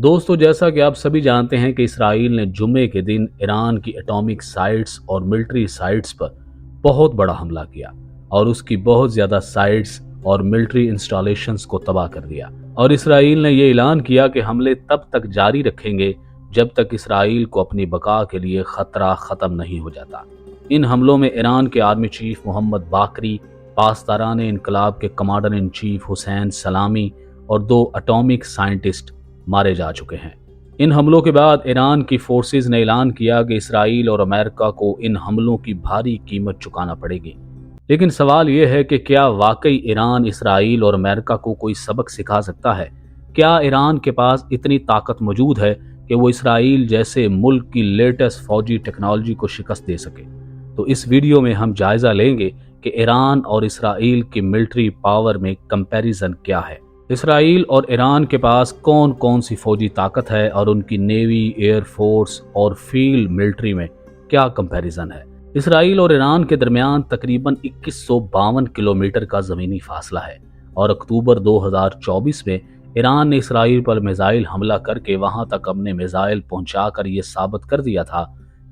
दोस्तों, जैसा कि आप सभी जानते हैं कि इसराइल ने जुम्मे के दिन ईरान की एटॉमिक साइट्स और मिलिट्री साइट्स पर बहुत बड़ा हमला किया और उसकी बहुत ज़्यादा साइट्स और मिलिट्री इंस्टॉलेशंस को तबाह कर दिया। और इसराइल ने यह ऐलान किया कि हमले तब तक जारी रखेंगे जब तक इसराइल को अपनी बका के लिए खतरा ख़त्म नहीं हो जाता। इन हमलों में ईरान के आर्मी चीफ मोहम्मद बाकरी, पासदारान इनकलाब के कमांडर इन चीफ हुसैन सलामी और 2 एटॉमिक साइंटिस्ट मारे जा चुके हैं। इन हमलों के बाद ईरान की फोर्सेस ने ऐलान किया कि इसराइल और अमेरिका को इन हमलों की भारी कीमत चुकाना पड़ेगी। लेकिन सवाल यह है कि क्या वाकई ईरान इसराइल और अमेरिका को कोई सबक सिखा सकता है? क्या ईरान के पास इतनी ताकत मौजूद है कि वो इसराइल जैसे मुल्क की लेटेस्ट फौजी टेक्नोलॉजी को शिकस्त दे सके? तो इस वीडियो में हम जायजा लेंगे कि ईरान और इसराइल की मिलिट्री पावर में कंपैरिजन क्या है, इसराइल और ईरान के पास कौन कौन सी फौजी ताकत है और उनकी नेवी, एयर फोर्स और फील्ड मिलिट्री में क्या कंपैरिजन है। इसराइल और ईरान के दरमियान तकरीबन 2152 किलोमीटर का ज़मीनी फासला है और अक्टूबर 2024 में ईरान ने इसराइल पर मिसाइल हमला करके वहां तक अपने मिसाइल पहुंचाकर ये साबित कर दिया था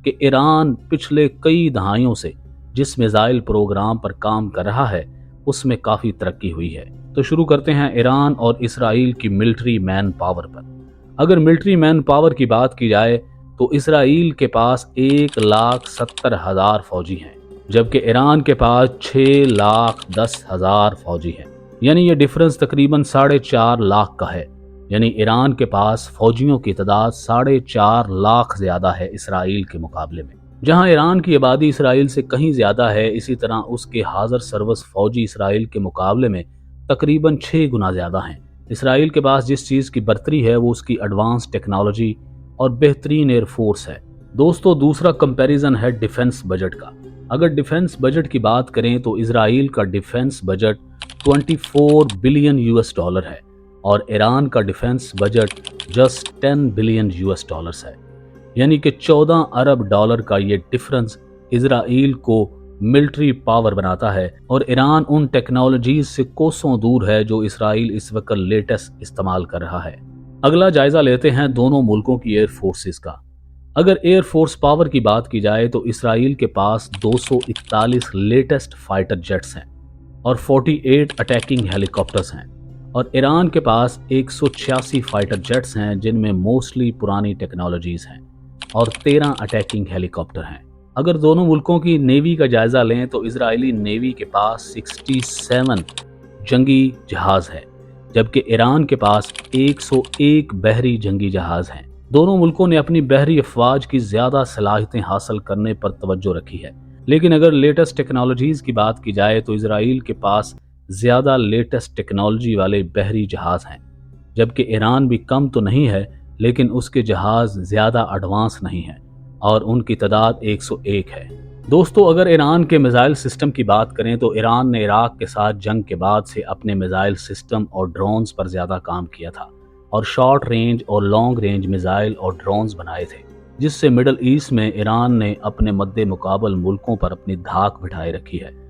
कि ईरान पिछले कई दहाइयों से जिस मिसाइल प्रोग्राम पर काम कर रहा है उसमें काफ़ी तरक्की हुई है। तो शुरू करते हैं ईरान और इसराइल की मिलिट्री मैन पावर पर। अगर मिलिट्री मैन पावर की बात की जाए तो इसराइल के पास 1,70,000 फौजी हैं, जबकि ईरान के पास 6,10,000 फौजी हैं। यानी ये डिफरेंस तकरीबन 4.5 लाख का है। यानी ईरान के पास फौजियों की तादाद 4.5 लाख ज़्यादा है इसराइल के मुकाबले में। जहां ईरान की आबादी इसराइल से कहीं ज़्यादा है, इसी तरह उसके हाज़र सर्विस फौजी इसराइल के मुकाबले में तकरीबन 6 गुना ज़्यादा हैं। इसराइल के पास जिस चीज़ की बर्तरी है वो उसकी एडवांस टेक्नोलॉजी और बेहतरीन एयर फोर्स है। दोस्तों, दूसरा कंपैरिजन है डिफेंस बजट का। अगर डिफेंस बजट की बात करें तो इसराइल का defence budget 24 billion US dollar है और ईरान का defence budget just 10 billion US dollars है। यानी कि 14 अरब डॉलर का ये डिफरेंस इसराइल को मिलिट्री पावर बनाता है और ईरान उन टेक्नोलॉजीज से कोसों दूर है जो इसराइल इस वक्त लेटेस्ट इस्तेमाल कर रहा है। अगला जायजा लेते हैं दोनों मुल्कों की एयर फोर्सेस का। अगर एयर फोर्स पावर की बात की जाए तो इसराइल के पास 241 लेटेस्ट फाइटर जेट्स हैं और 48 अटैकिंग हेलीकॉप्टर्स हैं और ईरान के पास 186 फाइटर जेट्स हैं जिनमें मोस्टली पुरानी टेक्नोलॉजीज हैं और 13 अटैकिंग हेलीकॉप्टर हैं। अगर दोनों मुल्कों की नेवी का जायजा लें तो इजरायली नेवी के पास 67 जंगी जहाज है, जबकि ईरान के पास 101 बहरी जंगी जहाज हैं। दोनों मुल्कों ने अपनी बहरी अफवाज की ज़्यादा सलाहियतें हासिल करने पर तवज्जो रखी है। लेकिन अगर लेटेस्ट टेक्नोलॉजीज की बात की जाए तो इसराइल के पास ज़्यादा लेटेस्ट टेक्नोलॉजी वाले बहरी जहाज हैं, जबकि ईरान भी कम तो नहीं है लेकिन उसके जहाज ज़्यादा एडवांस नहीं हैं और उनकी तादाद 101 है। दोस्तों, अगर ईरान के मिसाइल सिस्टम की बात करें तो ईरान ने इराक के साथ जंग के बाद से अपने मिसाइल सिस्टम और ड्रोन्स पर ज़्यादा काम किया था और शॉर्ट रेंज और लॉन्ग रेंज मिसाइल और ड्रोन्स बनाए थे, जिससे मिडल ईस्ट में ईरान ने अपने मद्दे मुकाबल मुल्कों पर अपनी धाक बिठाए रखी है।